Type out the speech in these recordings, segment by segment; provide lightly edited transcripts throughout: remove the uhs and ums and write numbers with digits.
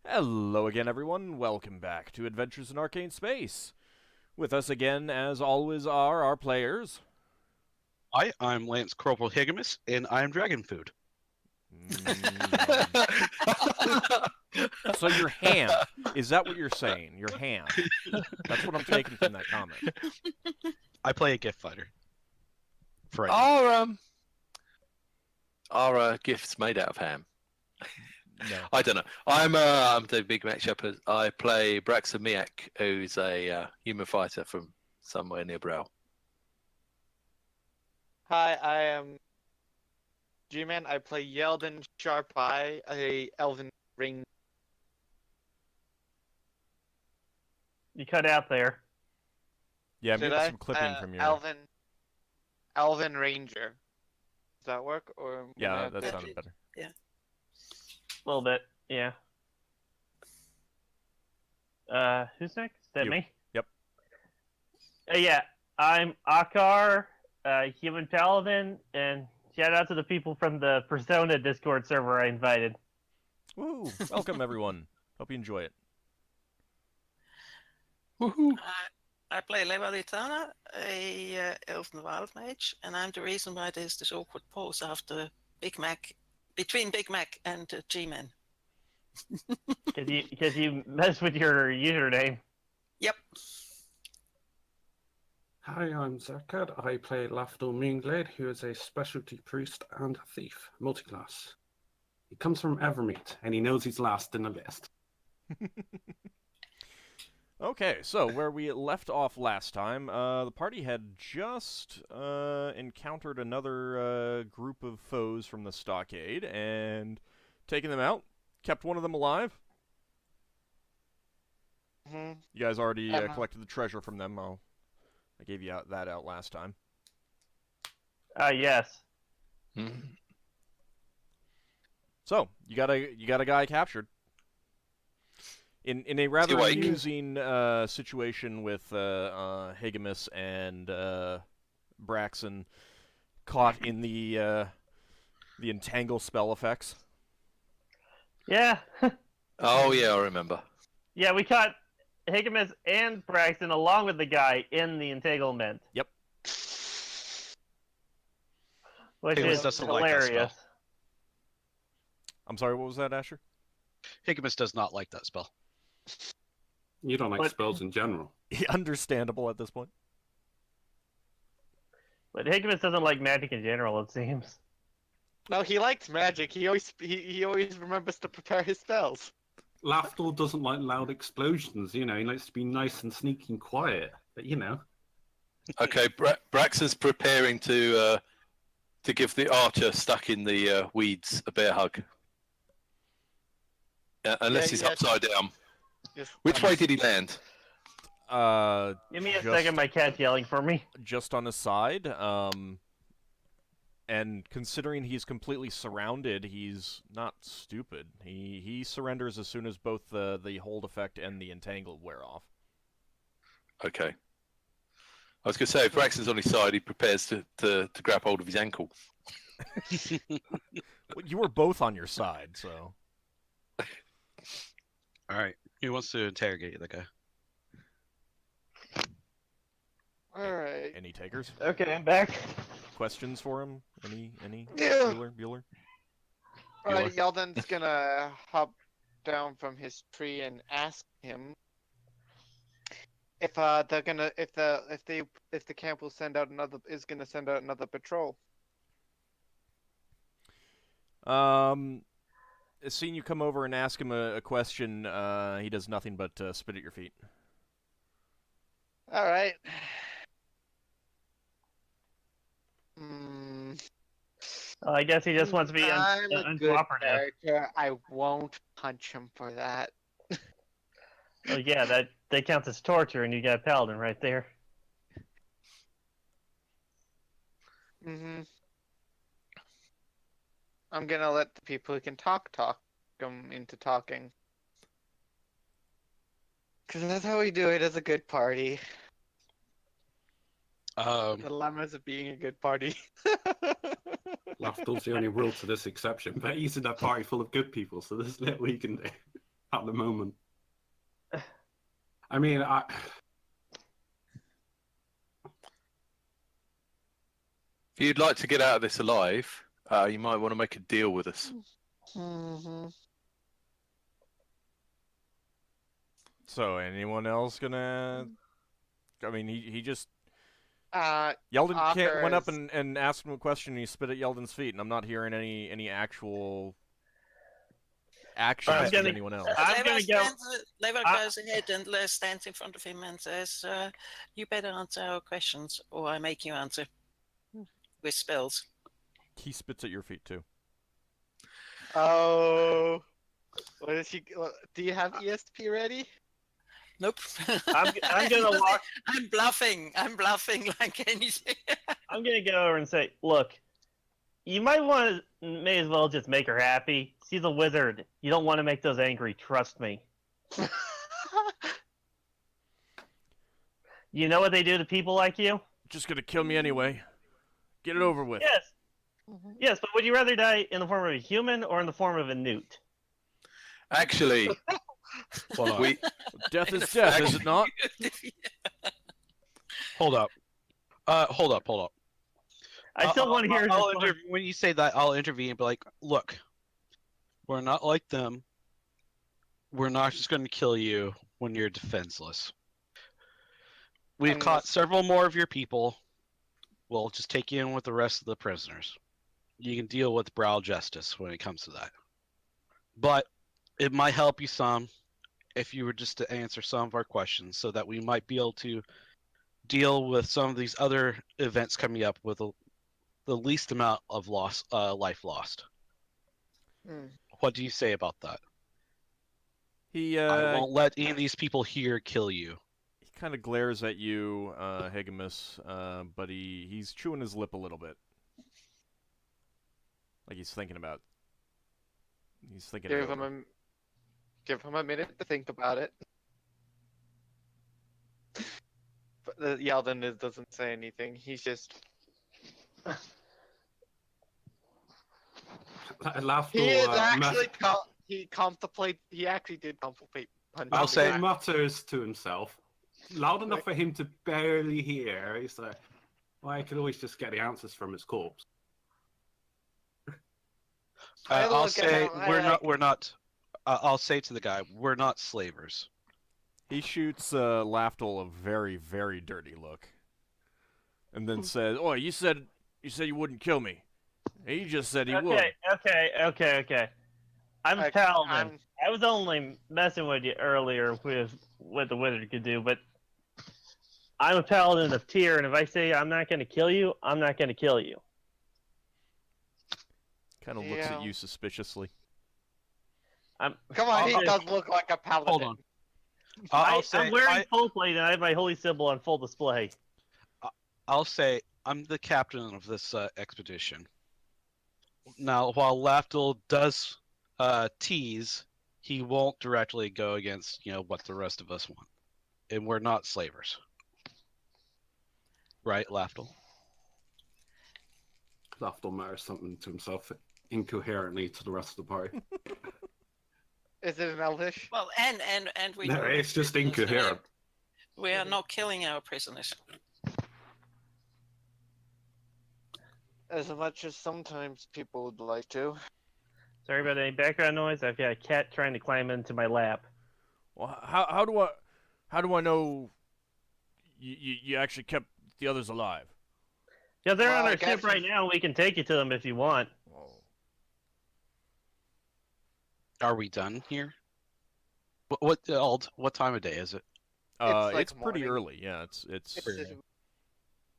Hello again, everyone. Welcome back to Adventures in Arcane Space. With us again, as always, are our players. Hi, I'm Lance Corporal Higgimus, and I'm Dragon Food. So you're ham. Is that what you're saying? You're ham. That's what I'm taking from that comment. I play a Giff fighter. For right Our gift's made out of ham. No. I don't know. I'm the Big Mac Shepherd. I play Braxon Miak, who's a human fighter from somewhere near Brow. Hi, I am G-Man. I play Yeldan Sharp Eye, a elven ring. You cut out there. Yeah, I'm Did getting I? some clipping from your... Elven Ranger. Does that work? Or Yeah, that sounded better. A little bit, yeah. Who's next? Is that You. me? Yep. Yeah, I'm Ockar, human paladin, and shout out to the people from the Persona Discord server I invited. Woo! Welcome, everyone. Hope you enjoy it. Woohoo! I play Levalithana, a elven wild mage, and I'm the reason why there's this awkward pause after Big Mac, between Big Mac and G-Man. Because you mess with your username. Yep. Hi, I'm Zakad. I play Lafdul Moonglade, who is a specialty priest and thief, multiclass. He comes from Evermeet, and he knows he's last in the list. Okay, so where we left off last time, the party had just encountered another group of foes from the stockade and taken them out. Kept one of them alive. Mm-hmm. You guys already collected the treasure from them. I gave you that out last time. Yes. So you got a guy captured. In a rather amusing situation with Higgimus and Braxon caught in the entangle spell effects. Yeah. Oh yeah, I remember. Yeah, we caught Higgimus and Braxton along with the guy in the entanglement. Yep. Which Higgimus is doesn't like that hilarious. spell. I'm sorry, what was that, Asher? Higgimus does not like that spell. You don't like But- spells in general. Understandable at this point. But Higgimus doesn't like magic in general, it seems. No, he likes magic. He always remembers to prepare his spells. Lafdul doesn't like loud explosions, he likes to be nice and sneaky and quiet, but Okay, Braxon's preparing to give the archer stuck in the weeds a bear hug. Unless he's upside down. Just, Which way did he land? Give me a second, my cat's yelling for me. Just on his side, and considering he's completely surrounded, he's not stupid. He surrenders as soon as both the hold effect and the entangle wear off. Okay. I was going to say, if Braxton's on his side, he prepares to grab hold of his ankle. Well, you were both on your side, so... Alright, who wants to interrogate the guy? Alright. Any takers? Okay, I'm back. Questions for him? Any? Yeah. Bueller? Alright, Yeldan's gonna hop down from his tree and ask him if they're gonna if the camp will send out another patrol. Seeing you come over and ask him a question, he does nothing but spit at your feet. Alright. I guess he just wants to be I'm a good uncooperative. character. I won't punch him for that. Well, yeah, that counts as torture, and you got Paladin right there. I'm gonna let the people who can talk them into talking. Because that's how we do it as a good party. Dilemmas of being a good party. Lafdul's the only rule to this exception, but he's in a party full of good people, so there's little he can do. at the moment. I mean, If you'd like to get out of this alive, you might want to make a deal with us. Mm-hmm. So, anyone else gonna? I mean, he just Yeldan Ockar went up is- and asked him a question, and he spit at Yeldan's feet, and I'm not hearing any actual actions I'm from gonna- anyone else. I'm Levar gonna go- Levar I- goes ahead and stands in front of him and says, "You better answer our questions, or I make you answer with spells." He spits at your feet too. Oh. What is he? Do you have ESP ready? Nope. I'm gonna walk. I'm bluffing. I'm bluffing like anything. I'm gonna go over and say, look, you may as well just make her happy. She's a wizard. You don't want to make those angry. Trust me. You know what they do to people like you? Just gonna kill me anyway. Get it over with. Yes. Yes, but would you rather die in the form of a human or in the form of a newt? Actually, we Death is death, is it not? Hold up. Hold up. I still want to hear. When you say that, I'll intervene and be like, look, we're not like them. We're not just going to kill you when you're defenseless. We've And caught this- several more of your people. We'll just take you in with the rest of the prisoners. You can deal with brow justice when it comes to that. But it might help you some if you were just to answer some of our questions so that we might be able to deal with some of these other events coming up with the least amount of life lost. Hmm. What do you say about that? He I won't let any of these people here kill you. he kind of glares at you, Higgimus, but he's chewing his lip a little bit, like he's thinking about. He's thinking. Give him a minute to think about it. But Yeldan doesn't say anything. He's just. He is actually. He actually did contemplate. I'll say- He mutters to himself, loud enough for him to barely hear. He's like, well, I could always just get the answers from his corpse. I'll say we're not. I'll say to the guy, we're not slavers. He shoots Lafdul a very, very dirty look, and then says, "Oh, you said you wouldn't kill me. He just said he would." Okay. I'm I- Paladin. I'm- I was only messing with you earlier with what the wizard could do, but I'm a paladin of tier, and if I say I'm not going to kill you, I'm not going to kill you. Kind of looks Yeah. at you suspiciously. Come on, he I'll- does look like a paladin. Hold on. I'll say I'm wearing full plate, and I have my holy symbol on full display. I'll say I'm the captain of this expedition. Now, while Lafdul does tease, he won't directly go against what the rest of us want, and we're not slavers, right, Lafdul? Lafdul mutters something to himself incoherently to the rest of the party. Is it an Elvish? Well, and we. No, it's just incoherent. We are not killing our prisoners. As much as sometimes people would like to. Sorry about any background noise. I've got a cat trying to climb into my lap. Well, how do I know you actually kept the others alive? Yeah, they're Well, on I our guess ship right now. We can take you to them if you want. Oh. Are we done here? What time of day is it? like It's pretty morning. early. Yeah, it's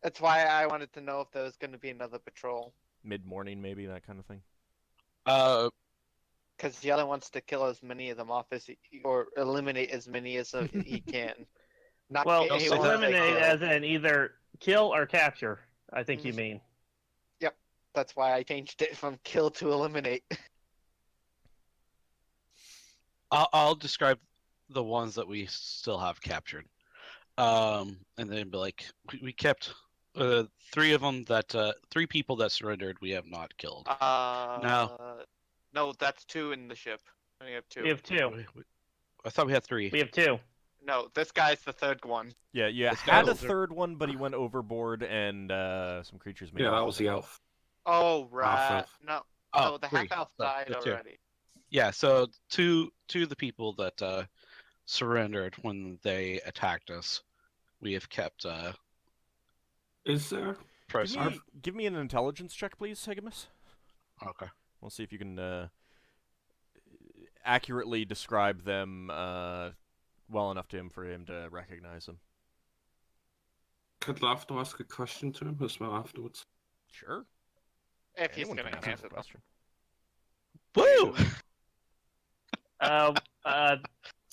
That's why I wanted to know if there was going to be another patrol. mid-morning, maybe that kind of thing. Because the other wants to kill as many of them off as or eliminate as many as he can. Not Well, he so wants to eliminate kill. as in either kill or capture, I think you Mhm. mean. That's why I changed it from kill to eliminate. I'll describe the ones that we still have captured, and then be like, we kept 3 of them that 3 people that surrendered. We have not killed. No, that's 2 in the ship. I only have 2. We have 2. I thought we had 3. We have 2. No, this guy's the third one. Yeah, you This had guy a was- third one, but he went overboard, and some creatures made Yeah, off that with was it. the elf. Oh, right. elf. No, Oh, no, the 3. half elf So, died there's 2. already. Yeah, so two of the people that surrendered when they attacked us, we have kept Is there? prisoner. Give me an intelligence check, please, Higgimus. Okay. We'll see if you can accurately describe them well enough to him for him to recognize them. Could Lafdul ask a question to him as well afterwards? Sure. If he's Anyone gonna can ask answer a them. question. Woo!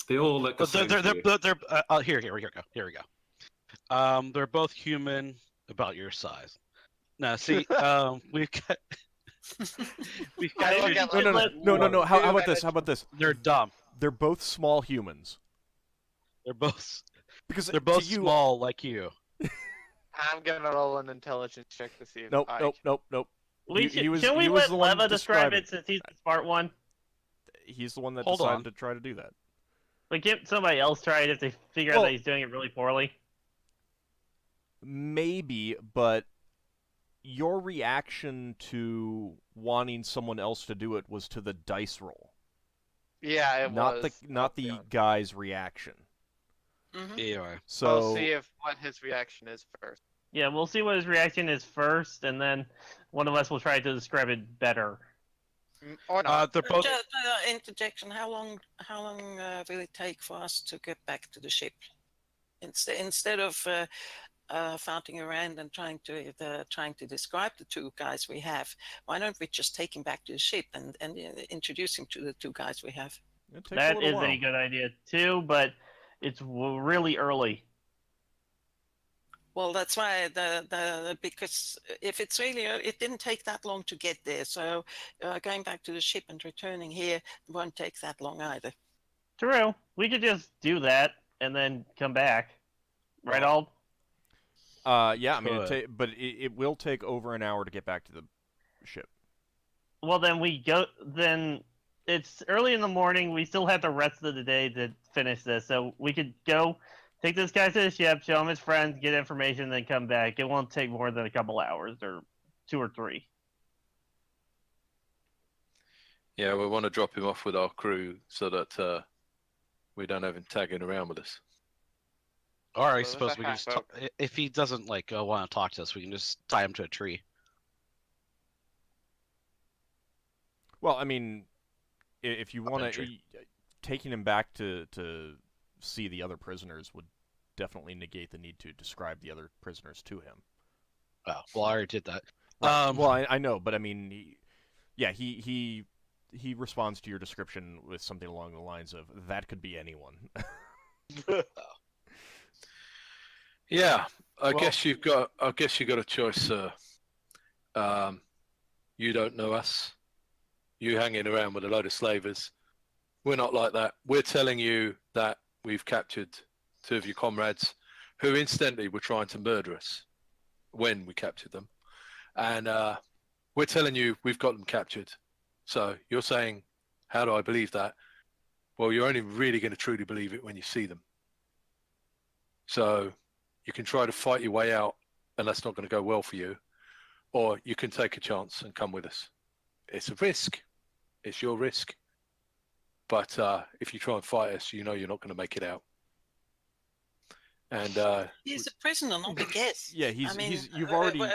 They all look the But same. they're to you. here we go. They're both human, about your size. Now, see, we've got I look at No. How about Dude, this? How about this? they're dumb. They're both small humans. They're both Because they're both to you, small like you. I'm gonna roll an intelligence check to see if Nope. I Can we let the one Leva describe describing. it since he's the smart one? He's the one that Hold decided on. to try to do that. Like, get somebody else try it if they figure out Well- that he's doing it really poorly. Maybe, but your reaction to wanting someone else to do it was to the dice roll, Yeah, it not was. the Yeah. guy's reaction. Mhm. Anyway, So I'll see what his reaction is first. Yeah, we'll see what his reaction is first, and then one of us will try to describe it better. Or not. they're both. Just interjection. How long will it take for us to get back to the ship? Instead of farting around and trying to describe the 2 guys we have, why don't we just take him back to the ship and introduce him to the 2 guys we have? it takes a That little is while. a good idea too, but it's really early. Well, that's why because if it's really it didn't take that long to get there, so going back to the ship and returning here won't take that long either. True. We could just do that and then come back. Right, Ald? Yeah, I mean, Could. but it will take over an hour to get back to the ship. Well, then we go. Then it's early in the morning. We still have the rest of the day to finish this, so we could go take this guy to the ship, show him his friends, get information, then come back. It won't take more than a couple hours, or 2 or 3. Yeah, we want to drop him off with our crew so that we don't have him tagging around with us. Or I Well, suppose there's a we can just. half If he doesn't want to talk to us, we can just tie him to a tree. Well, I mean, if you want to, Adventure. taking him back to see the other prisoners would definitely negate the need to describe the other prisoners to him. Oh, well, I already did that. Right. Well, I know, but I mean, he responds to your description with something along the lines of, "That could be anyone." Yeah, I Well- guess you've got a choice, sir. You don't know us. You hanging around with a load of slavers. We're not like that. We're telling you that we've captured 2 of your comrades, who incidentally were trying to murder us when we captured them, and we're telling you we've got them captured. So you're saying, how do I believe that? Well, you're only really going to truly believe it when you see them. So you can try to fight your way out, and that's not going to go well for you. Or you can take a chance and come with us. It's a risk. It's your risk. But if you try and fight us, you know you're not going to make it out. And He's a prisoner, not a guest. Yeah, you've already. Why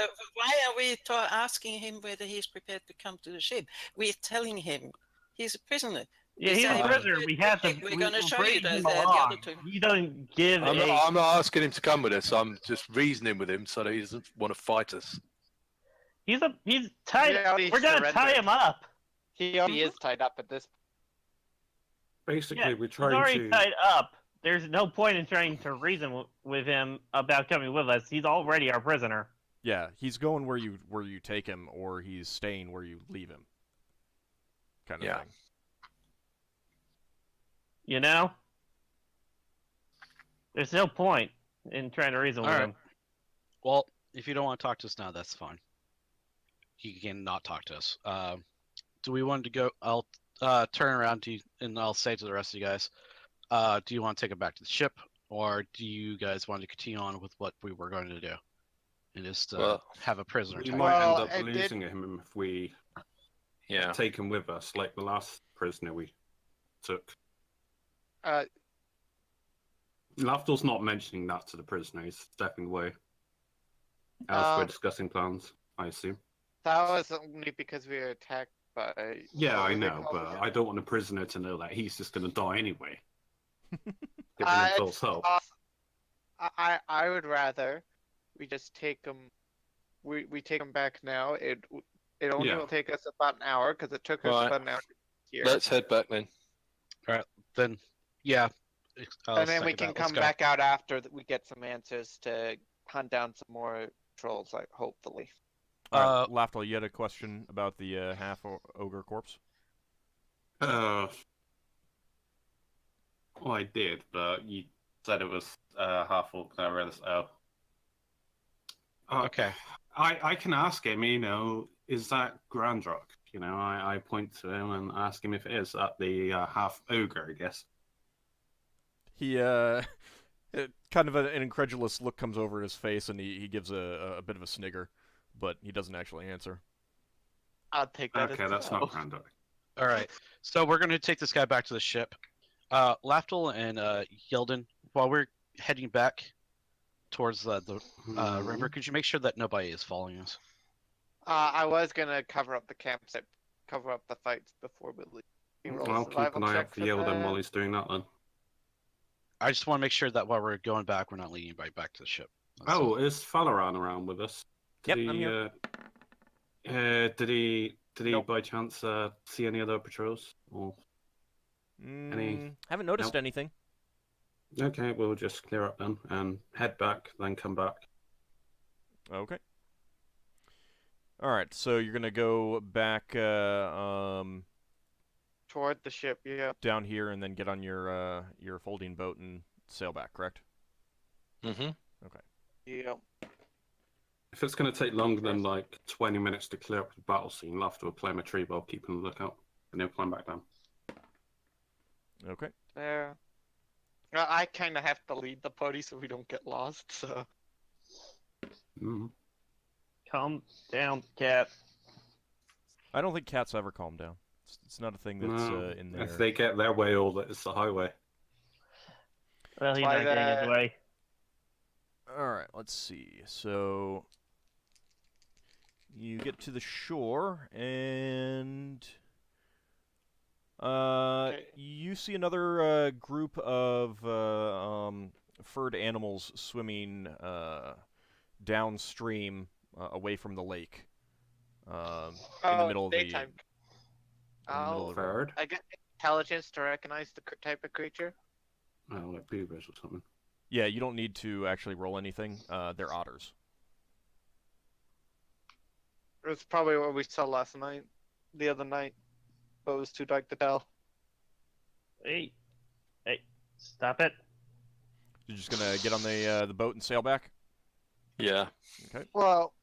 are we asking him whether he's prepared to come to the ship? We're telling him he's a prisoner. Yeah, he's a prisoner. We have to. We're going to show you bring him the along. other 2. He doesn't give I'm a. not asking him to come with us. I'm just reasoning with him so that he doesn't want to fight us. He's tied. He already We're gonna tie surrendered. him up. He already is tied up at this. Basically, Yeah, we're he's trying already to. tied up. There's no point in trying to reason with him about coming with us. He's already our prisoner. Yeah, he's going where you take him, or he's staying where you leave him. Kind of Yeah. thing. You know? There's no point in trying to reason with Alright. him. Well, if you don't want to talk to us now, that's fine. He can not talk to us. Do we want to go? I'll turn around to you and I'll say to the rest of you guys, do you want to take it back to the ship, or do you guys want to continue on with what we were going to do, and just have a prisoner? We take might Well, end up it did- losing him if we Yeah. take him with us, like the last prisoner we took. Lafdul's not mentioning that to the prisoner. He's stepping away. As we're discussing plans, I assume. That was only because we were attacked by. Yeah, I what they know, call but it? I don't want a prisoner to know that he's just going to die anyway. Giving him It's false hope. I would rather we just take him. We take him back now. It only Yeah. will take us about an hour because it took us Right. about an hour to get here. Let's head back then. Then, yeah. And then we can come back out after we get some answers to hunt down some more trolls, like hopefully. All right, Lafdul, you had a question about the half ogre corpse? Well, I did, but you said it was half orc. I read this out. Okay. I can ask him, is that Grandrock? I point to him and ask him if it is at the half ogre, I guess. He, kind of an incredulous look comes over his face, and he gives a bit of a snigger, but he doesn't actually answer. I'll take that. Okay, as that's no. not Grandrock. All right. So we're going to take this guy back to the ship. Lafdul and Yeldan, while we're heading back towards the river, could you make sure that nobody is following us? I was gonna cover up the campsite, cover up the fights before we leave. Can you roll a I'll keep survival an eye check out for Yeldan that? while he's doing that then. I just want to make sure that while we're going back, we're not leading anybody back to the ship. That's Oh, all. is Falaran around with us? Yep, I'm here. Did he Nope. by chance see any other patrols? Or... Haven't noticed Nope. anything. Okay, we'll just clear up then and head back, then come back. Okay. All right, so you're gonna go back Toward the ship, yeah. down here, and then get on your folding boat and sail back, correct? Mm-hmm. Yeah. If it's going to take longer than like 20 minutes to clear up the battle scene, we'll have to play a tree while keeping a lookout, and then climb back down. Okay. There. I kind of have to lead the party so we don't get lost. So. Mm-hmm. Calm down, cat. I don't think cats ever calm down. It's not a thing that's No, in there. if they get their way, all it's the highway. Well, he's Why not getting his that- way. All right, let's see. So you get to the shore, and you see another group of furred animals swimming downstream, away from the lake, in the middle of daytime. the middle of the river. Third? I get intelligence to recognize the type of creature. Oh, like beavers or something. Yeah, you don't need to actually roll anything. They're otters. It's probably what we saw the other night. But it was too dark to tell. Hey, stop it. You're just gonna get on the boat and sail back. Yeah. Okay. Well.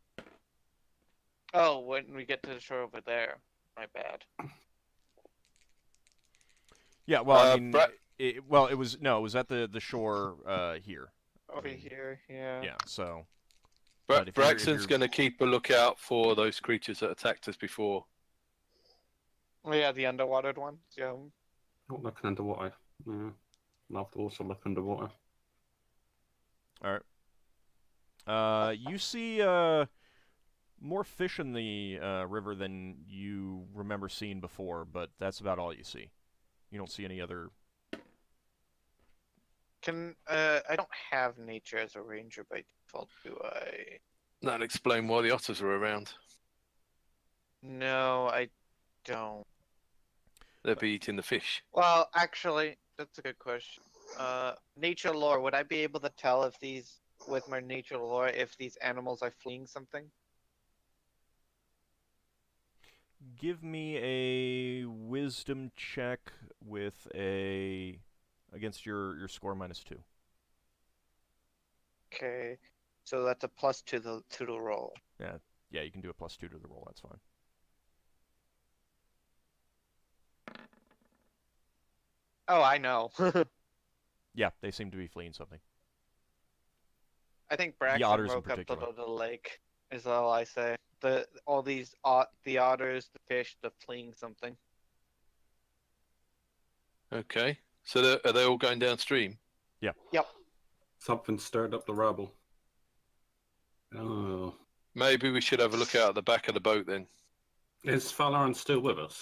Oh, when we get to the shore over there. My bad. Yeah. Well, I mean, Bra- it was at the shore here. Over here, yeah. Yeah. So. But if you're- if Braxon's you're- going to keep a lookout for those creatures that attacked us before. Oh, yeah, the underwatered ones. Yeah. Not looking underwater. Yeah. Love to also look underwater. All right. You see more fish in the river than you remember seeing before, but that's about all you see. You don't see any other. I don't have nature as a ranger by default, do I? That'll explain why the otters are around. No, I don't. They'll be eating the fish. Well, actually, that's a good question. Nature lore, would I be able to tell if with my nature lore, if these animals are fleeing something? Give me a wisdom check with against your score -2. Okay, so that's a +2 to the roll. Yeah, you can do a +2 to the roll. That's fine. Oh, I know. Yeah, they seem to be fleeing something. I think Braxon otters in woke up the particular. little lake. Is all I say. The otters, the fish, the fleeing something. Okay. So are they all going downstream? Yep. Something stirred up the rubble. Oh. Maybe we should have a look out at the back of the boat then. Is Falaran still with us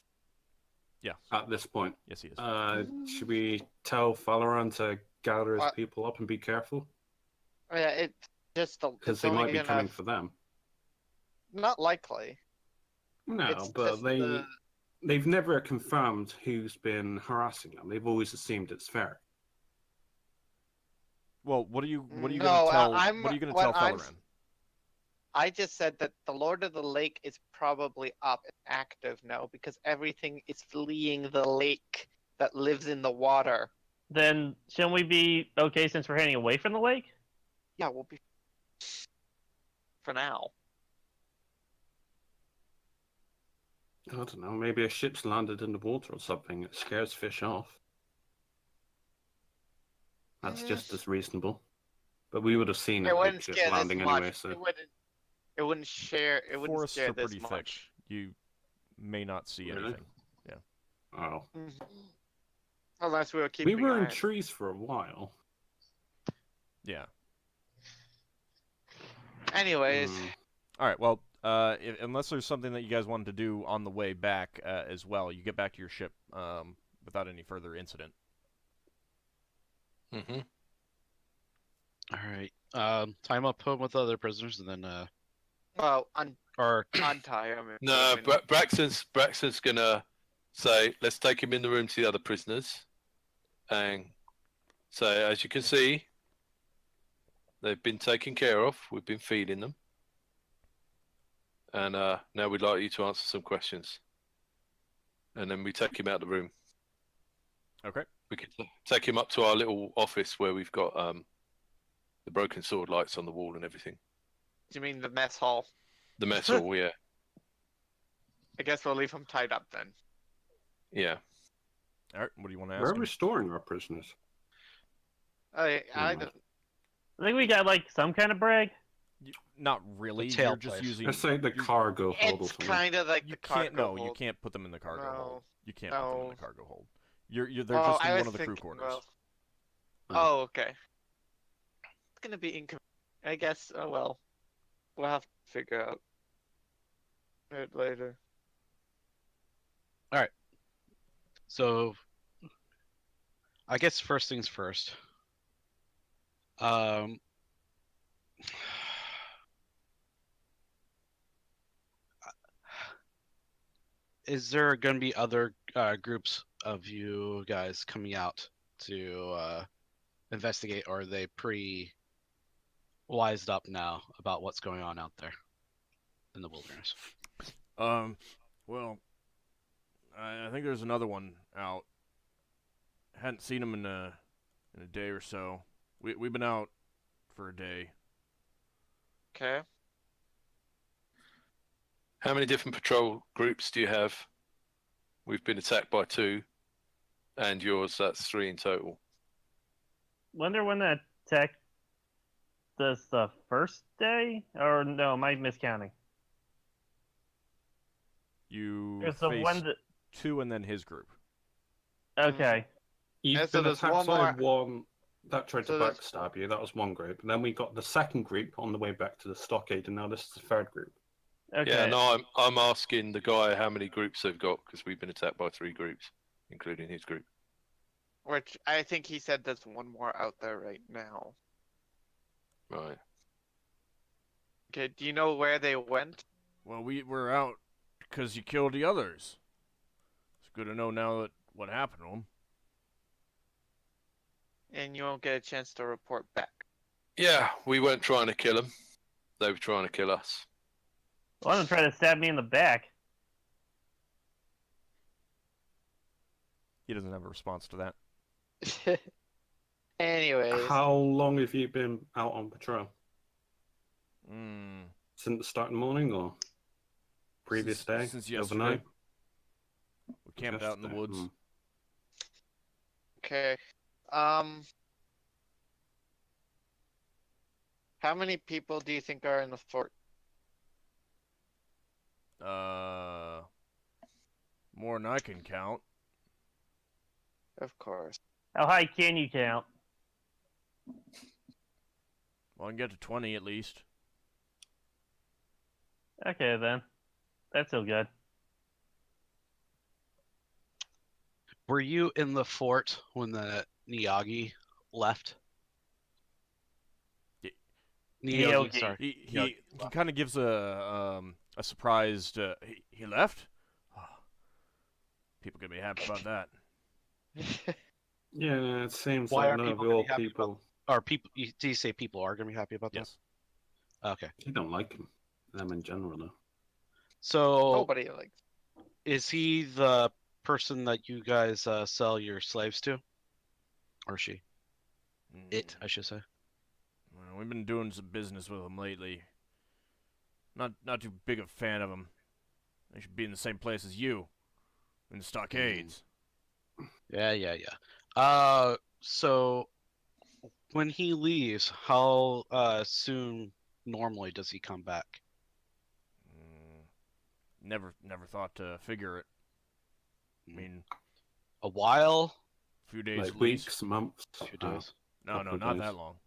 Yeah. at this point? Yes, he is. Should we tell Falaran to gather his What? people up and be careful? Yeah, it's just the. Because It's they only might be gonna. coming for them. Not likely. No, It's but just the- they've never confirmed who's been harassing them. They've always assumed it's fair. Well, what are you No, gonna tell? I'm- What are you gonna what tell I'm- Falaran? I just said that the Lord of the Lake is probably up and active now because everything is fleeing the lake that lives in the water. Then shouldn't we be okay since we're heading away from the lake? Yeah, we'll be. For now. I don't know, maybe a ship's landed in the water or something. It scares fish off. That's just as reasonable. But we would have seen It a big wouldn't ship scare this landing much. anyway, so... It wouldn't. It wouldn't share. It wouldn't Forests scare are this pretty much. thick. You may not see Really? anything. Oh. Mhm. Unless we were keeping. We were in eye- trees for a while. Yeah. Anyways, Hmm. All right. Well, unless there's something that you guys wanted to do on the way back as well, you get back to your ship without any further incident. Mm-hmm. All right. Time up home with other prisoners, and then well, or untie him. No, Braxton's gonna say, let's take him in the room to the other prisoners, and say, as you can see, they've been taken care of. We've been feeding them, and now we'd like you to answer some questions. And then we take him out of the room. Okay. We could take him up to our little office where we've got the broken sword lights on the wall and everything. Do you mean the mess hall? The mess hall, yeah, I guess we'll leave him tied up then. yeah. All right. What do you want to Where ask are him? we storing our prisoners? I mind. don't. I think we got like some kind of brag. Not really. tail You're just place. using. Let's say the you- cargo hold or It's something. kind of like You the cargo can't. No, you hold. can't put them in the cargo No, hold. You can't put them in the no. cargo hold. They're Well, just in I one was of the crew thinking, quarters. well- Oh. Oh, okay. It's gonna be inconvenient. I guess. Oh well. We'll have to figure out it later. so I guess first things first. Is there going to be other groups of you guys coming out to investigate, or are they pretty wised up now about what's going on out there in the wilderness? Well, I think there's another one out. Hadn't seen him in a day or so. We've been out for a day. Okay. How many different patrol groups do you have? We've been attacked by 2, and yours, that's 3 in total. Wonder when that attack does the first day, or no? Am I miscounting? You It's the face one that. 2 and then his group. Okay. You've And so been there's attacked one by more- one that tried So to there's- backstab you. That was one group. And then we got the second group on the way back to the stockade, and now this is the third group. Okay. Yeah, no, I'm asking the guy how many groups they've got, because we've been attacked by 3 groups, including his group. Which I think he said there's one more out there right now. Right. Okay. Do you know where they went? Well, we're out because you killed the others. It's good to know now that what happened to them. And you won't get a chance to report back. Yeah, we weren't trying to kill them. They were trying to kill us. One of them tried to stab me in the back. He doesn't have a response to that. Anyways. How long have you been out on patrol? Mm. Since the start of the morning or previous day? Since yesterday. Overnight? We camped out in the Yesterday, woods. hmm. Okay. How many people do you think are in the fort? More than I can count. Of course. How high can you count? Well, I can get to 20 at least. Okay, then. That's still good. Were you in the fort when the Niyagi left? Niyagi. Sorry. He kind of gives a surprised. He left. Oh, people could be happy about that. Yeah, it seems Why like are none of people the gonna old be happy people. Or people? Do you say people are gonna be happy about Yes. that? Okay. They don't like him. Them in general, though. So Nobody likes. is he the person that you guys sell your slaves to, or she? It, I should say. Well, we've been doing some business with him lately. Not too big a fan of him. They should be in the same place as you, in the stockades. Yeah. So when he leaves, how soon normally does he come back? Never thought to figure it. I mean, A while? a few days Like at least. weeks, months. A few days. No, couple of not days. that long.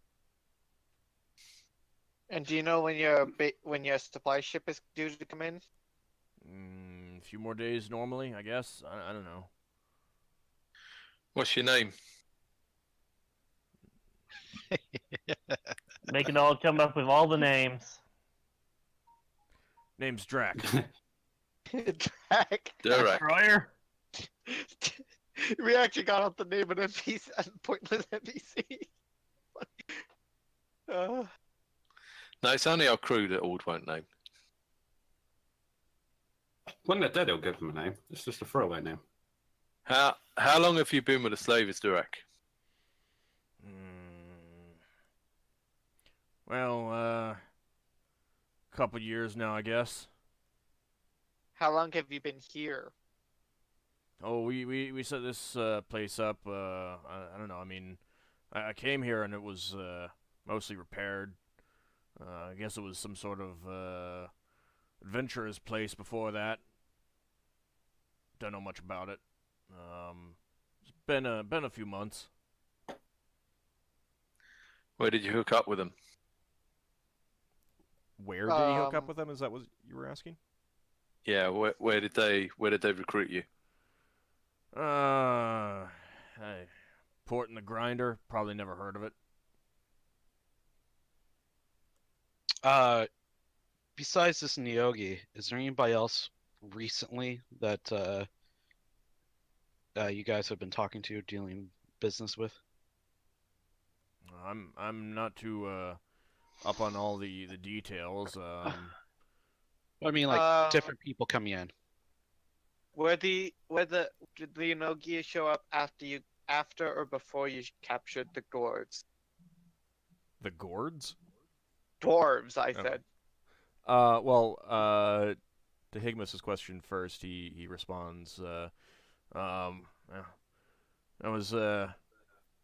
And do you know when your supply ship is due to come in? A few more days normally, I guess. I don't know. What's your name? Make it all come up with all the names. Name's Drac. Drac. Derek. Destroyer? We actually got out the name of an NPC, a pointless NPC. No, it's only our crew that Ald won't name. When they're dead, he'll give them a name. It's just a throwaway name. How long have you been with the slaves, Derek? Well, couple years now, I guess. How long have you been here? Oh, we set this place up. I don't know. I mean, I came here and it was mostly repaired. I guess it was some sort of adventurous place before that. Don't know much about it. It's been a few months. Where did you hook up with them? Where did he hook up with them? Is that what you were asking? Yeah, where did they recruit you? Port in the Grinder. Probably never heard of it. Besides this Nyogi, is there anybody else recently that you guys have been talking to, dealing business with? I'm not too up on all the details. I mean, like different people coming in. Did the Inogi show up after or before you captured the dwarves? The Gourds? Dwarves, I said. Well, to Higgimus' question first, he responds, that was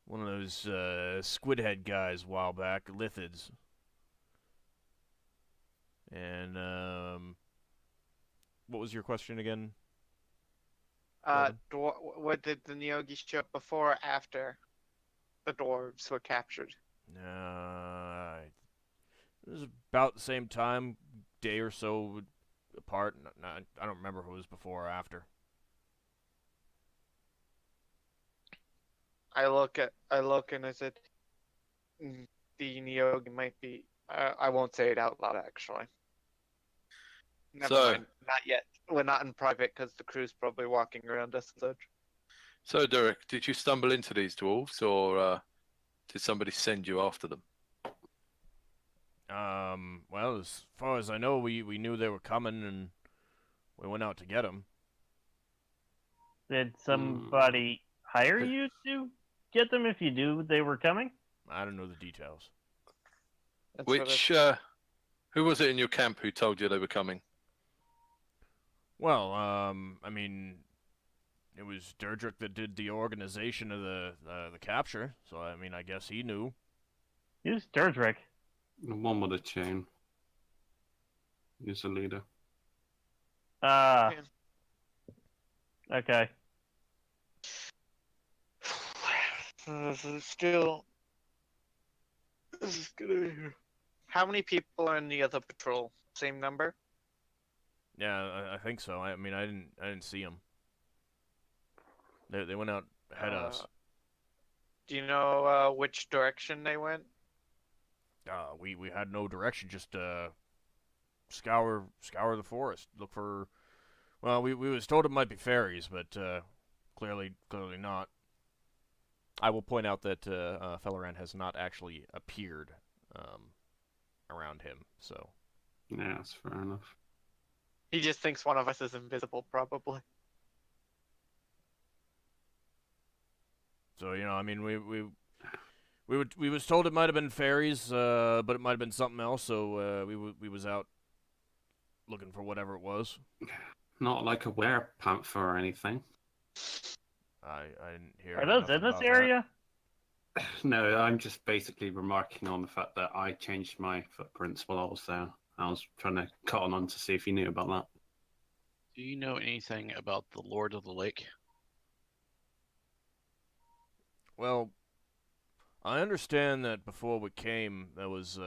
one of those squid head guys a while back, lithids. And what was your question again? What did the Nyogi show up before or after the dwarves were captured? It was about the same time, day or so apart. I don't remember if it was before or after. I look and I said, the Nyogi might be. I won't say it out loud, actually. Never mind. Not yet. We're not in private because the crew's probably walking around us and such. So, Derek, did you stumble into these dwarves, or did somebody send you after them? Well, as far as I know, we knew they were coming, and we went out to get them. Did somebody hire you to get them if you knew they were coming? I don't know the details. Who was it in your camp who told you they were coming? Well, I mean, it was Durdrick that did the organization of the capture, so I mean, I guess he knew. Who's Durdrick? The one with a chain. He's the leader. Ah. Okay. This is still. This is gonna be. How many people are in the other patrol? Same number? Yeah, I think so. I mean, I didn't see them. They went out ahead of us. Do you know which direction they went? We had no direction. Just scour the forest. Look for. Well, we was told it might be fairies, but clearly not. I will point out that Felleran has not actually appeared around him. So. Yeah, that's fair enough. He just thinks one of us is invisible, probably. So I mean, we was told it might have been fairies, but it might have been something else. So we was out looking for whatever it was. Not like a werepanther or anything. I didn't hear. Are those nothing in this about area? No, I'm just basically remarking on the fact that I changed my footprints while I was there. I was trying to cut on to see if you knew about that. Do you know anything about the Lord of the Lake? Well, I understand that before we came, there was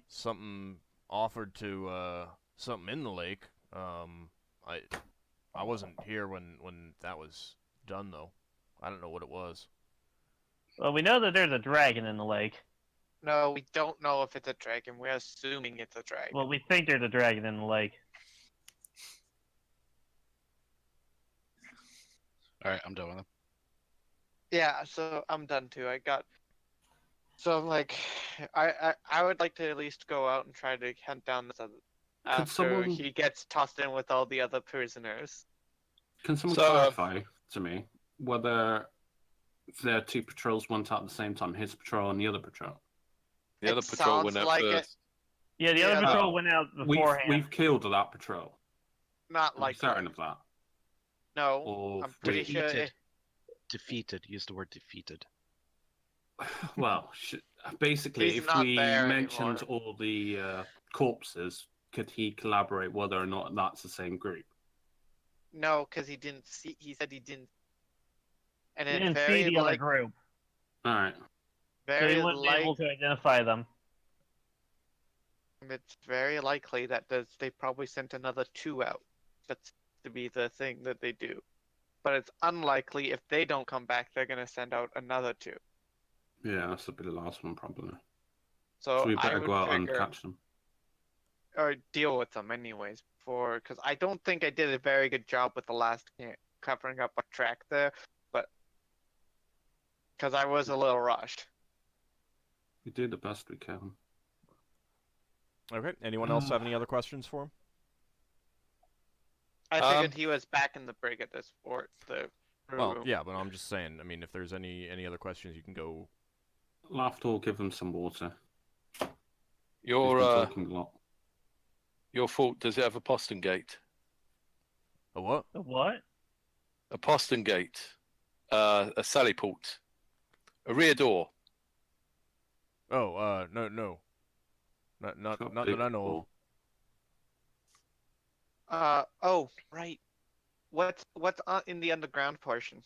something offered to something in the lake. I wasn't here when that was done though. I don't know what it was. Well, we know that there's a dragon in the lake. No, we don't know if it's a dragon. We're assuming it's a dragon. Well, we think there's a dragon in the lake. All right, I'm done with them. Yeah, so I'm done too. So I'm like, I would like to at least go out and try to hunt down this other after he gets tossed in with all the other prisoners. Can someone clarify to me whether their two patrols went out at the same time, his patrol and the other patrol? The other patrol went out first. Yeah, the other patrol went out beforehand. We've killed that patrol. Not like certain of that. No, or I'm pretty sure. Defeated. Use the word defeated. Well, basically, He's if not we there mentioned anymore. all the corpses, could he collaborate whether or not that's the same group? No, because he didn't see. He said he didn't. And He it's didn't very see the other group, All right. so very he wasn't able to identify them. It's very likely that they probably sent another two out. That's to be the thing that they do. But it's unlikely if they don't come back, they're going to send out another two. Yeah, that's be the last one probably. So we I better would go out and figure, catch them. or deal with them anyways before, because I don't think I did a very good job with the last covering up a track there, but because I was a little rushed. We do the best we can. Okay. Anyone else have any other questions for him? I figured he was back in the brig at this port. Well, yeah, but I'm just saying. I mean, if there's any other questions, you can go. Lafdul, give them some water. Your talking a lot. Your fault. Does it have a postern gate? A what? A what? A postern gate. A sally port. A rear door. Oh, no. Not that I know of. Oh, right. What's in the underground portion?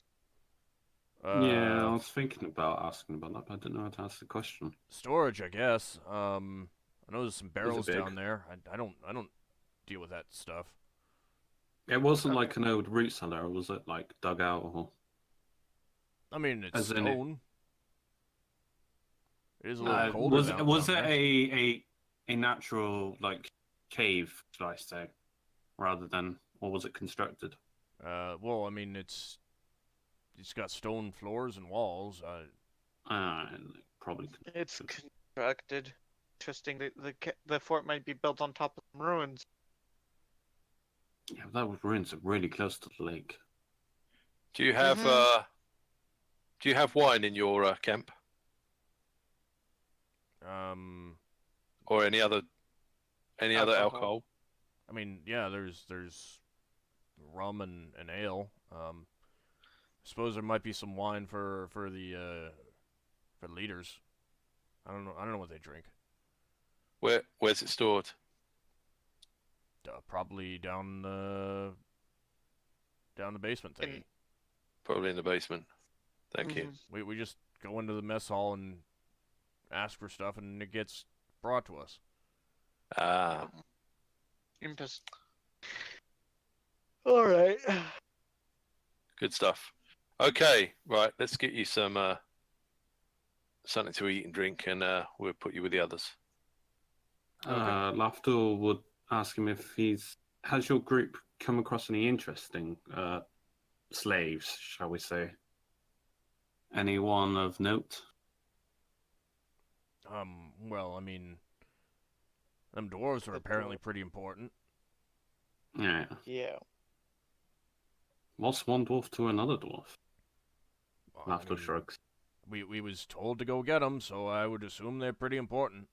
Yeah, I was thinking about asking about that, but I didn't know how to ask the question. Storage, I guess. I know there's some barrels big? down there. I don't deal with that stuff. It wasn't like an old root cellar, or was it like dug out? Or... I mean, it's As in stone. It is a little colder was down it there. a natural like cave, should I say, rather than, or was it constructed? Well, I mean, it's got stone floors and walls. Probably. It's constructed. Interesting. The fort might be built on top of some ruins. Yeah, those ruins are really close to the lake. Do you have do you have wine in your camp? Or any other alcohol? I mean, yeah, there's rum and ale. I suppose there might be some wine for the leaders. I don't know. I don't know what they drink. Where's it stored? Probably down the basement thingy. Probably in the basement. Thank you. We just go into the mess hall and ask for stuff, and it gets brought to us. Ah, Interesting. All right. good stuff. Okay, right. Let's get you some something to eat and drink, and we'll put you with the others. Lafdul would ask him if has your group come across any interesting slaves, shall we say? Anyone of note? Well, I mean, them dwarves are apparently pretty important. Yeah. Yeah. What's one dwarf to another dwarf? Well, I Lafdul mean, shrugs. We was told to go get them, so I would assume they're pretty important.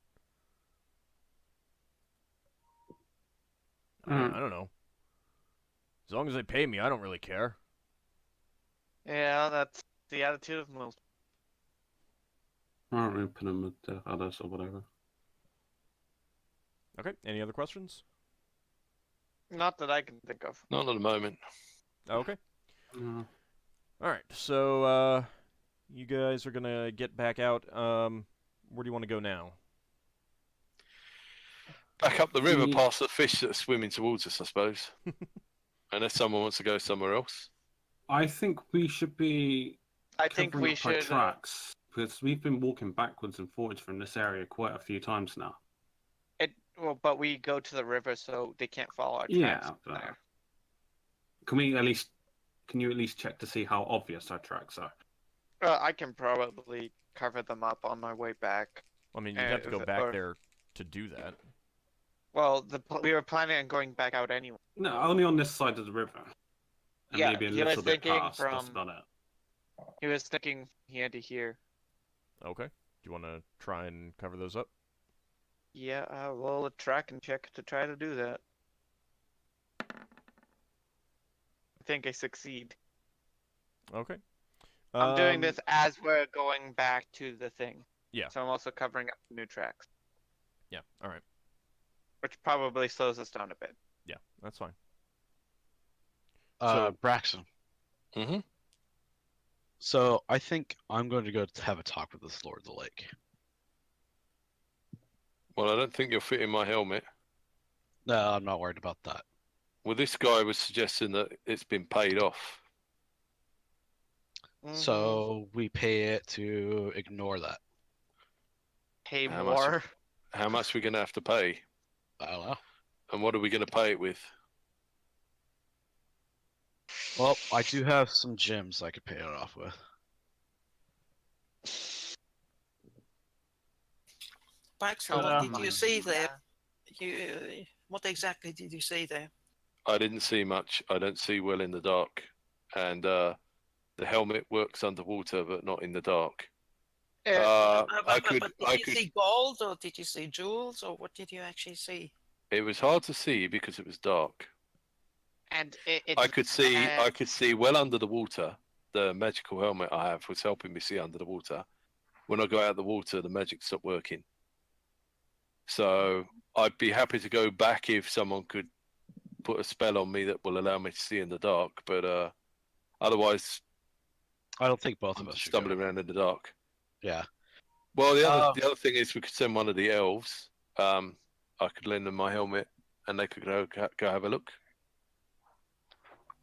I don't know. As long as they pay me, I don't really care. Yeah, that's the attitude of most. Alright, we'll put them with the others or whatever. Okay, any other questions? Not that I can think of. Not at the moment. Okay. Alright, so, you guys are gonna get back out. Where do you want to go now? Back up the river past the fish that are swimming towards us, I suppose. Unless someone wants to go somewhere else. I think we should be I think covering we up our should. tracks, because we've been walking backwards and forwards from this area quite a few times now. Well, but we go to the river, so they can't follow our Yeah, tracks but- there. Can you at least check to see how obvious our tracks are? I can probably cover them up on my way back. I mean, you'd have to go back there to do that. Well, we were planning on going back out anyway. No, only on this side of the river. And Yeah, maybe a he was little bit thinking past, that's from- about it. He was thinking he had to hear. Okay. Do you want to try and cover those up? Yeah, roll a track and check to try to do that. I think I succeed. Okay. I'm doing this as we're going back to the thing. Yeah. So I'm also covering up new tracks, Yeah, alright. which probably slows us down a bit. Yeah, that's fine. Braxon. Mm-hmm. So I think I'm going to go to have a talk with this Lord of the Lake. Well, I don't think you'll fit in my helmet. No, I'm not worried about that. Well, this guy was suggesting that it's been paid off. So we pay it to ignore that. pay How much? more. How much are we going to have to pay? I don't know. And what are we going to pay it with? Well, I do have some gems I could pay it off with. Braxon, what did you see there? What exactly did you see there? I didn't see much. I don't see well in the dark. And the helmet works underwater, but not in the dark. But I did you could. see gold, or did you see jewels, or what did you actually see? It was hard to see because it was dark. And it's I could see well under the water. The magical helmet I have was helping me see under the water. When I go out of the water, the magic stopped working. So I'd be happy to go back if someone could put a spell on me that will allow me to see in the dark. But otherwise, I don't think both of I'm us should go. stumbling around in the dark. Yeah. Well, the other thing is we could send one of the elves. I could lend them my helmet, and they could go have a look.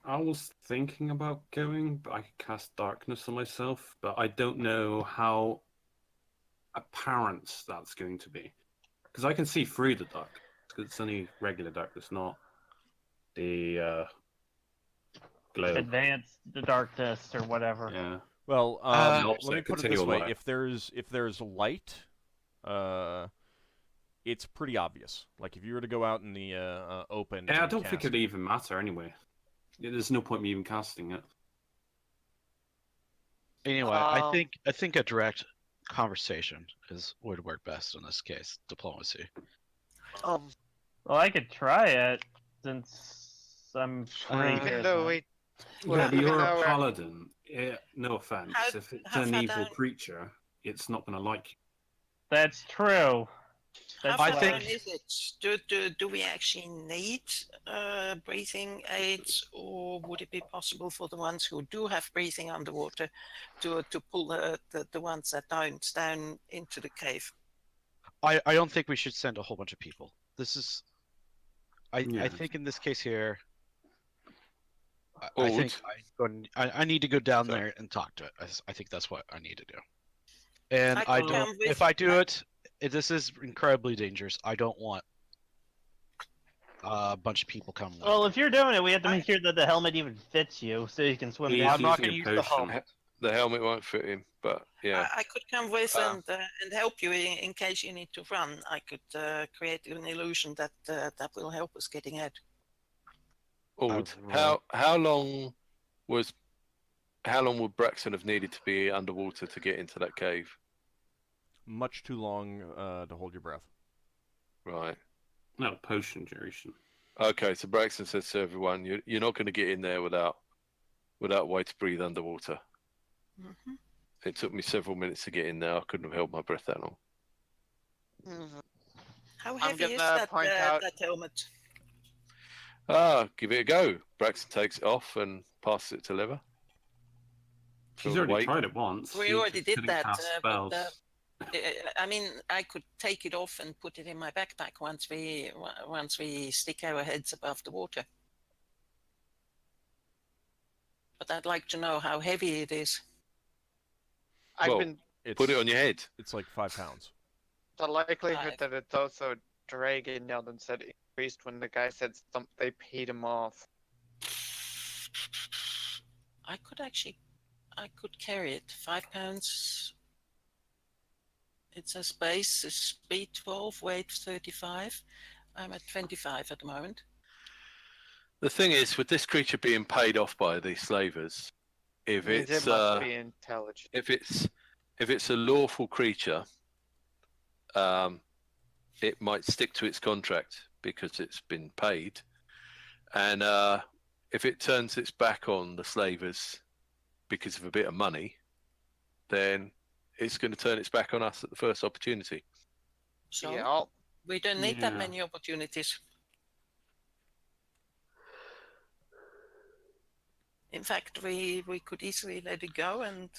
I was thinking about going, but I could cast darkness on myself, but I don't know how apparent that's going to be. Because I can see through the dark. Because it's only regular darkness, not the glow. Advanced the darkness or whatever. Yeah. Well, also let me put it this continual way: light. if there's light, it's pretty obvious. Like if you were to go out in the open. Yeah, I and don't think cast it'd even matter anyway. There's no point me even casting it. Anyway, I think a direct conversation would work best in this case. Diplomacy. Well, I could try it since I'm pretty even good. though we Yeah, but even you're though a we're- paladin. No offense. How- If it's how an far evil down? creature, it's not going to like you. That's true. How That's I far think- down is it? Do we actually need breathing aids, or would it be possible for the ones who do have breathing underwater to pull the ones that don't down into the cave? I don't think we should send a whole bunch of people. This is, I Yeah. think in this case here, I Old. think I need to go down Sorry. there and talk to it. I think that's what I need to do. And I I could don't. come with- If I do it, this is incredibly dangerous. I don't want a bunch of people coming. with Well, me. if you're doing it, we have to make sure that the helmet even fits you, so you can swim He's Well, I'm down. not using gonna a use the potion. helmet. The helmet won't fit him, but yeah. I could come with Ah. and help you in case you need to run. I could create an illusion that that will help us getting out. Old. right. How long would Braxon have needed to be underwater to get into that cave? Much too long to hold your breath. Right. No, potion duration. Okay, so Braxton says to everyone, you're not going to get in there without way to breathe underwater. Mhm. It took me several minutes to get in there. I couldn't have held my breath that long. How I'm heavy is gonna that point out- that helmet? Give it a go. Braxton takes it off and passes it to Lever. She's Feel the already weight. tried it once. We She already just did couldn't that, cast but, spells. I mean, I could take it off and put it in my backpack once we stick our heads above the water. But I'd like to know how heavy it is. I've Well, been Put it on your head. It's like 5 pounds. the likelihood Five. that it's also dragon Yeldan said increased when the guy said they paid him off. I could carry it. 5 pounds. It says base is speed 12, weight 35. I'm at 25 at the moment. The thing is, with this creature being paid off by these slavers, if Means it's it must be intelligent. if it's a lawful creature, it might stick to its contract because it's been paid, and if it turns its back on the slavers because of a bit of money, then it's going to turn its back on us at the first opportunity. So Yeah, we don't need that Yeah. many opportunities. In fact, we could easily let it go, and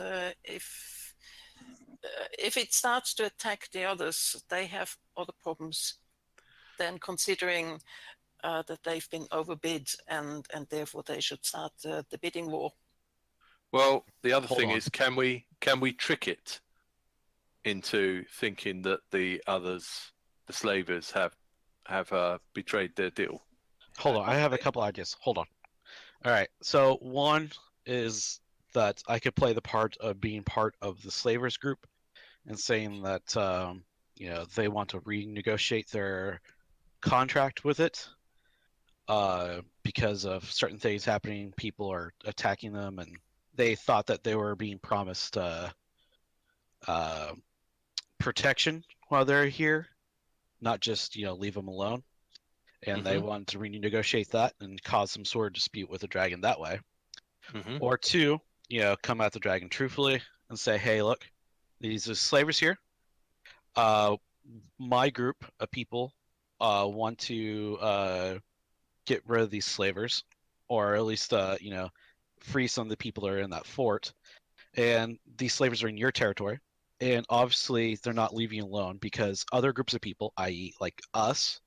if it starts to attack the others, they have other problems than considering that they've been overbid, and therefore they should start the bidding war. Well, the other Hold thing on. is, can we trick it into thinking that the others, the slavers, have betrayed their deal? Hold on, I have a couple ideas. Hold on. All right. So one is that I could play the part of being part of the slavers group and saying that they want to renegotiate their contract with it because of certain things happening. People are attacking them, and they thought that they were being promised protection while they're here, not just leave them alone. And they want to renegotiate that and cause some sort of dispute with the dragon that way. Mm-hmm. Or two, come at the dragon truthfully and say, hey, look, these are slavers here. My group of people want to get rid of these slavers, or at least, free some of the people that are in that fort. And these slavers are in your territory. And obviously, they're not leaving you alone because other groups of people, i.e., like us,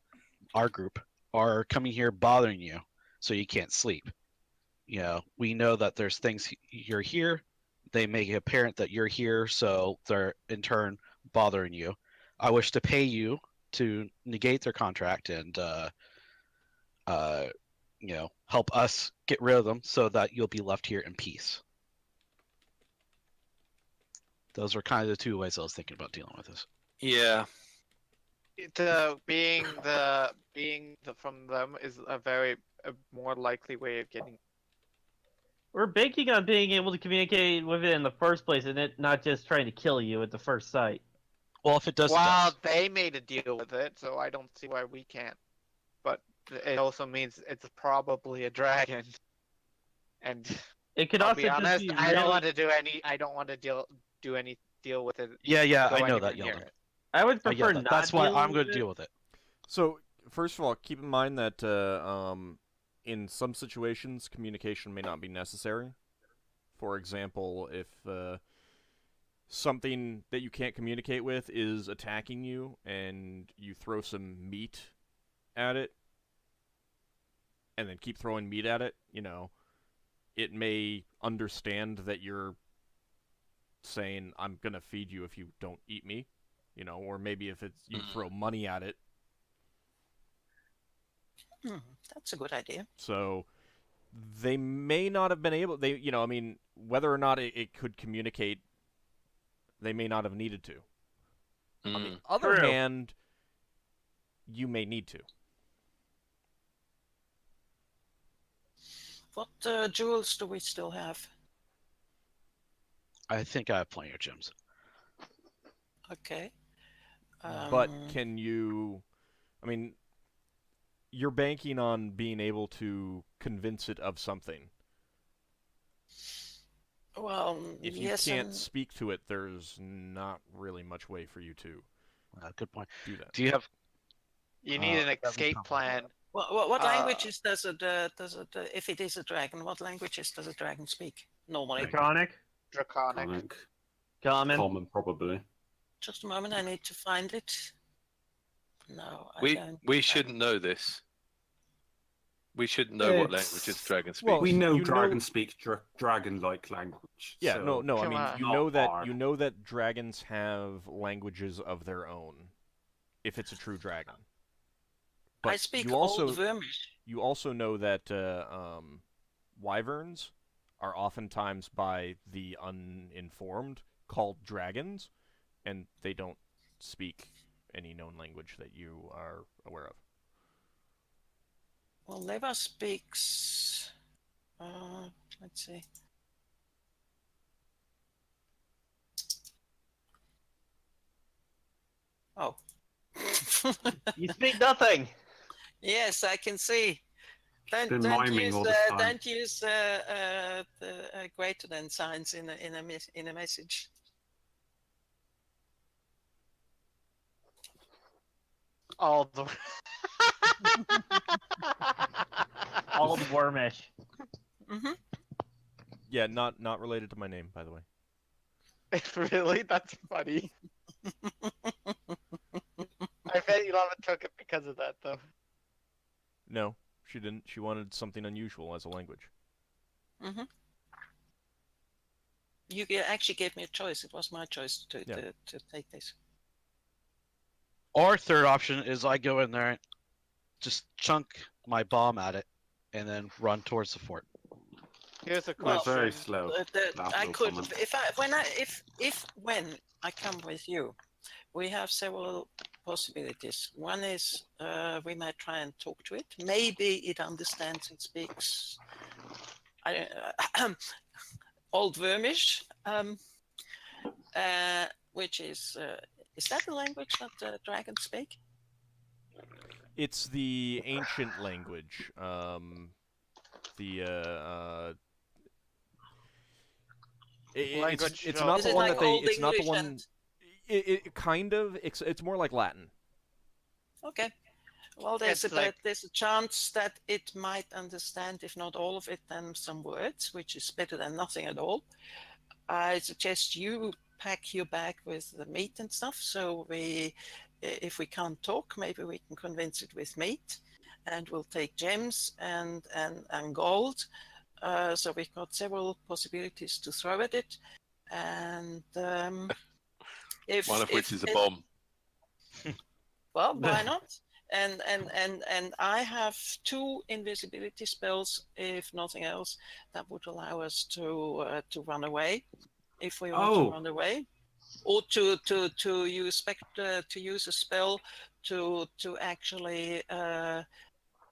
our group, are coming here bothering you so you can't sleep. We know that there's things you're here. They make it apparent that you're here, so they're in turn bothering you. I wish to pay you to negate their contract and help us get rid of them so that you'll be left here in peace. Those were kind of the two ways I was thinking about dealing with this. Yeah. being from them is a more likely way of getting. We're banking on being able to communicate with it in the first place, and it not just trying to kill you at the first sight. Well, if it does, Well, it does. they made a deal with it, so I don't see why we can't. But it also means it's probably a dragon. And It could I'll also be just honest, be I don't really- want to do any. I don't want to deal with it. Yeah, go I know anywhere that, near Yeldan. it. I would I prefer get that. not. That's why dealing I'm going with to it. deal with it. So, first of all, keep in mind that in some situations, communication may not be necessary. For example, if something that you can't communicate with is attacking you and you throw some meat at it, and then keep throwing meat at it, it may understand that you're saying, I'm going to feed you if you don't eat me, or maybe if it's you throw money at it. That's a good idea. So they may not have been able, whether or not it could communicate, they may not have needed to. On the other True. hand, you may need to. What jewels do we still have? I think I have plenty of gems. Okay. But can you... you're banking on being able to convince it of something. Well, If you yes, can't and speak to it, there's not really much way for you to Good point. do that. Do you have? You need an Doesn't escape sound plan. what languages does it? If it is a dragon, what languages does a dragon speak normally? Draconic, Draconic. common. Probably. Just a moment, I need to find it. No, I don't. We shouldn't know this. We shouldn't know what It's- languages dragons speak. Well, We know you know- dragons speak dragon-like language. Yeah, so no. Come on. You know that hard. dragons have languages of their own, if it's a true dragon. But I speak you also Old Vermish. you also know that wyverns are oftentimes by the uninformed called dragons, and they don't speak any known language that you are aware of. Well, Leva speaks. Let's see. Oh. You speak nothing. Yes, I can see. Been miming all this time. Don't use the greater than signs in a message. All the. Old Wormish. Mm-hmm. Yeah, not related to my name, by the way. Really? That's funny. I bet Yeldan took it because of that, though. No, she didn't. She wanted something unusual as a language. Mm-hmm. You actually gave me a choice. It was my choice to take this. Or third option is I go in there, just chunk my bomb at it, and then run towards the fort. Here's a We're question. very slow. I Lafdul could, comment. when I come with you, we have several possibilities. One is we might try and talk to it. Maybe it understands and speaks Old Vermish, which is that the language that dragons speak? It's the ancient language. Language It's of- not Is the it one like that they. Old It's not the English one. and- It kind of. It's more like Latin. Okay. Well, there's It's like- there's a chance that it might understand, if not all of it, then some words, which is better than nothing at all. I suggest you pack your bag with the meat and stuff. So if we can't talk, maybe we can convince it with meat, and we'll take gems and gold. So we've got several possibilities to throw at it, and if One of which if is a it- bomb. Well, why not? And I have 2 invisibility spells, if nothing else, that would allow us to run away, if we want to run away, or to use a spell to actually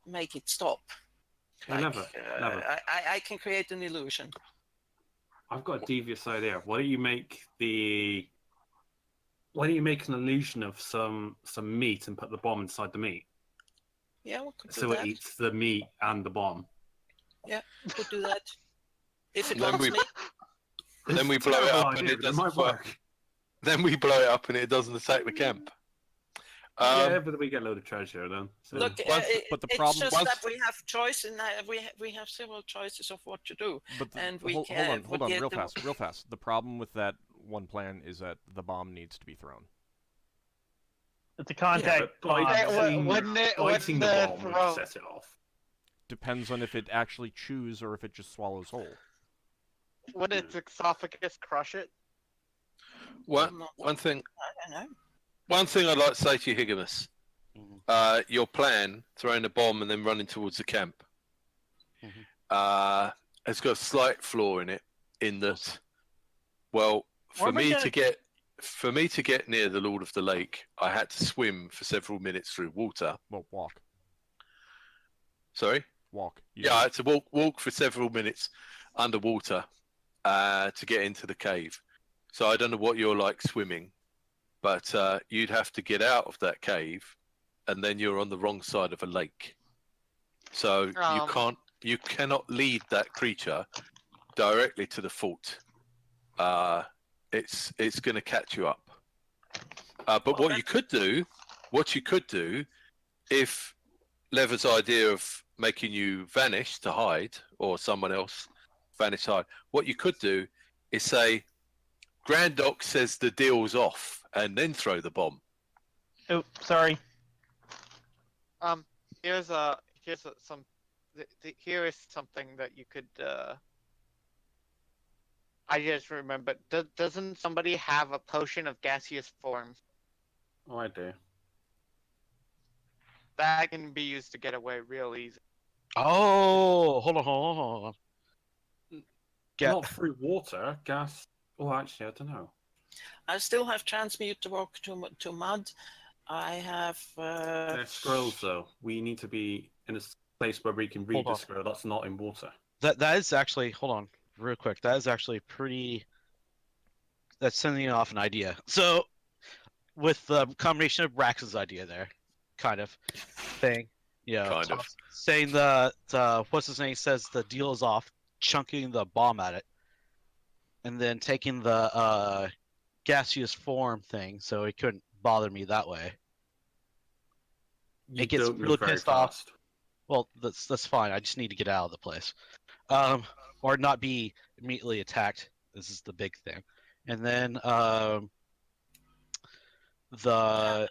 make it stop. Hey, Lever. I can create an illusion. I've got a devious idea. Why don't you make an illusion of some meat and put the bomb inside the meat, Yeah, we could do so that. it eats the meat and the bomb? Yeah, we could do that. If it Then wants we- me. Then we It's a blow it terrible up and idea, it but doesn't might work. work. then we blow it up and it doesn't attack the camp. Yeah, but we get a load of treasure then. So. Look, but the it's problem- just once- that we have choice, and we have several choices of what to do. But And we hold can- on, but yet real the- fast, real fast. The problem with that one plan is that the bomb needs to be thrown. It's a contact but bomb. Wouldn't it- lighting wouldn't the the bomb throw- would set it off. Depends on if it actually chews or if it just swallows whole. Would its esophagus crush it? One thing I don't know. I'd like to say to you, Higgimus, Mhm. your plan, throwing a bomb and then running towards the camp, has got a slight flaw in it, in that, well, Why for am I me gonna- to get near the Lord of the Lake, I had to swim for several minutes through water. Well, walk. Sorry? Walk. Yeah, I had to walk for several minutes underwater to get into the cave. So I don't know what you're like swimming, but you'd have to get out of that cave, and then you're on the wrong side of a lake. So you cannot lead that creature directly to the fort. It's going to catch you up. But what you could do, if Lever's idea of making you vanish to hide, or someone else vanish to hide, what you could do is say, Grand Doc says the deal's off, and then throw the bomb. Oh, sorry. Here is something that you could. I just remembered. Doesn't somebody have a potion of gaseous form Oh, I do. that can be used to get away real easy? Oh, hold on. Get Not through water, gas. Oh, actually, I don't know. I still have transmute to walk to mud. I have. They're scrolls, though. We need to be in a place where we can read Hold the on. scroll that's not in water. that is actually, hold on, real quick. That is actually pretty. That's sending off an idea. So, with the combination of Braxon's idea there, kind of thing, Kind of. saying the what's his name says the deal is off, chunking the bomb at it, and then taking the gaseous form thing, so it couldn't bother me that way. You It gets don't move really very pissed off. fast. Well, that's fine. I just need to get out of the place, or not be immediately attacked. This is the big thing. And then the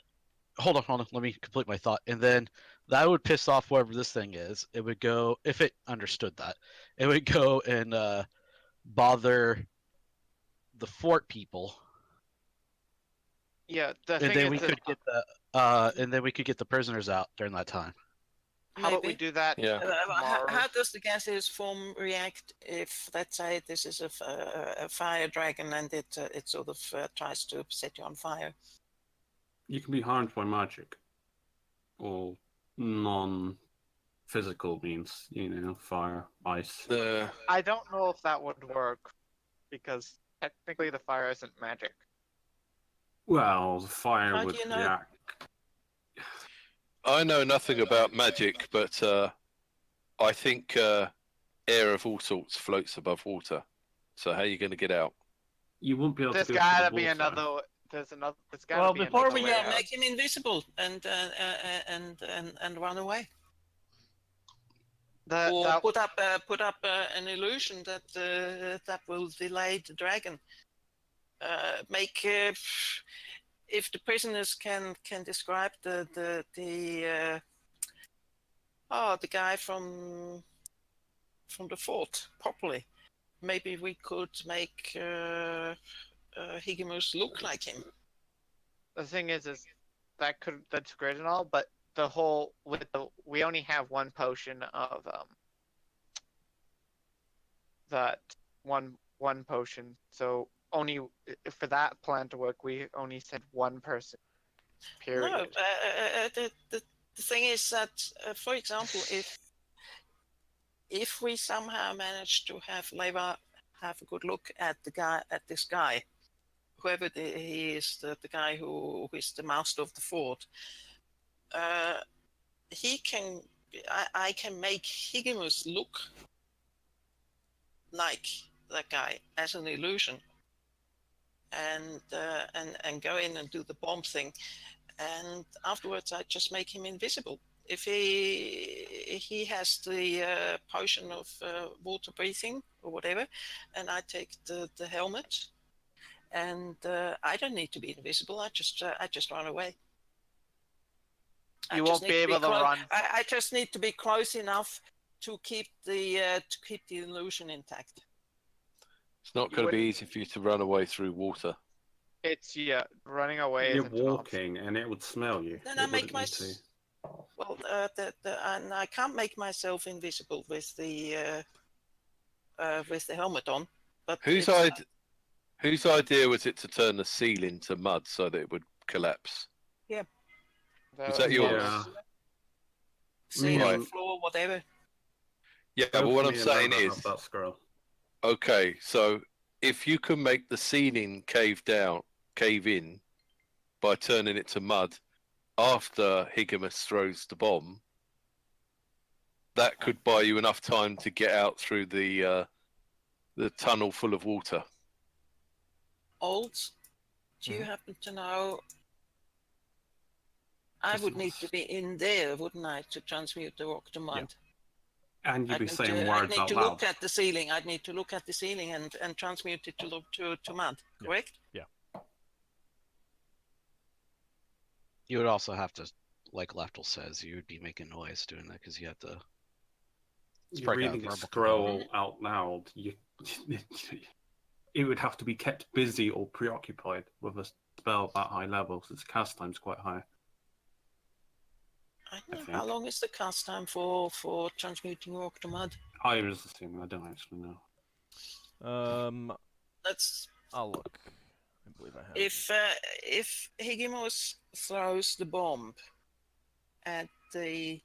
hold on. Let me complete my thought. And then that would piss off whoever this thing is. It would go, if it understood that, it would go and bother the fort people, Yeah, the and thing then is, we that- could get the prisoners out during that time. how about we Maybe. do that? Yeah. How tomorrow? does the gaseous form react if, let's say, this is a fire dragon and it sort of tries to set you on fire? You can be harmed by magic. Or non-physical means, fire, ice. I don't know if that would work because technically the fire isn't magic. Well, the fire How do would you know? react. I know nothing about magic, but I think air of all sorts floats above water. So how are you going to get out? You won't be able There's to go gotta through be the water. another. There's gotta Well, be before another we way get out. Make him invisible and run away, or put up an illusion that will delay the dragon. If the prisoners can describe the guy from the fort properly, maybe we could make Higgimus look like him. The thing is that's great and all, but we only have one potion of that one potion, so only for that plan to work, we only send one person. Period. No, the thing is that, for example, if we somehow manage to have Leva have a good look at this guy, whoever he is, the guy who is the master of the fort, I can make Higgimus look like that guy as an illusion, and go in and do the bomb thing, and afterwards I just make him invisible. If he has the potion of water breathing or whatever, and I take the helmet, and I don't need to be invisible. I just run away. You won't be able to run. I just need to be close enough to keep the illusion intact. It's not going to be easy for you to run away through water. It's running away. You're isn't an option. walking, and it would smell you. Then It I make wouldn't my need to. well, and I can't make myself invisible with the helmet on. But Whose idea was it to turn the ceiling to mud so that it would collapse? Was that yours? Yeah. Ceiling, Right. floor, whatever. Yeah, but what I'm saying Nova is, have that scroll. okay, so if you can make the ceiling cave in by turning it to mud after Higgimus throws the bomb, that could buy you enough time to get out through the tunnel full of water. Old, do you happen to know? I would need to be in there, wouldn't I, to transmute the rock to mud? And you'd be saying I'd words need out to loud. look at the ceiling. I'd need to look at the ceiling and transmute it to mud. Yeah. Correct? You would also have to, like Lafdul says, you would be making noise doing that because you have to. You're probably got reading a verbal scroll out loud. It would have to be kept busy or preoccupied with a spell that high level, because its cast time's quite high. I don't know. think. How long is the cast time for transmuting rock to mud? I was assuming, I don't actually know. Let's. I'll look. I believe I have. If Higgimus throws the bomb at the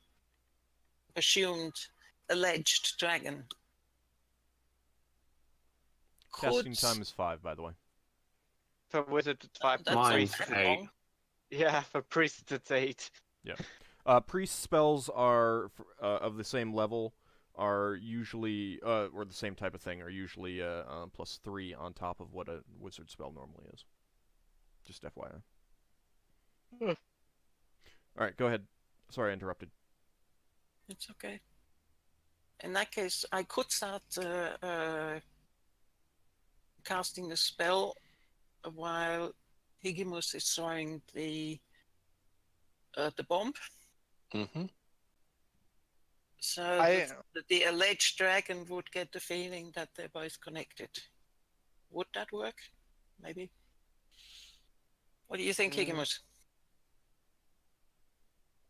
assumed alleged dragon, Casting time is 5, by the way. For wizard, it's 5. That's Mine's not 8. long. Yeah, for priest, it's 8. Priest spells are of the same level, are usually, or the same type of thing, are usually +3 on top of what a wizard spell normally is. Just FYI. Alright, go ahead. Sorry I interrupted. It's okay. In that case, I could start casting the spell while Higgimus is throwing the bomb. Mm-hmm. So the alleged dragon would get the feeling that they're both connected. Would that work? Maybe. What do you think, Higgimus?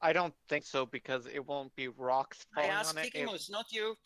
I don't think so, because it won't be rocks I falling asked on it. Higgimus, not you.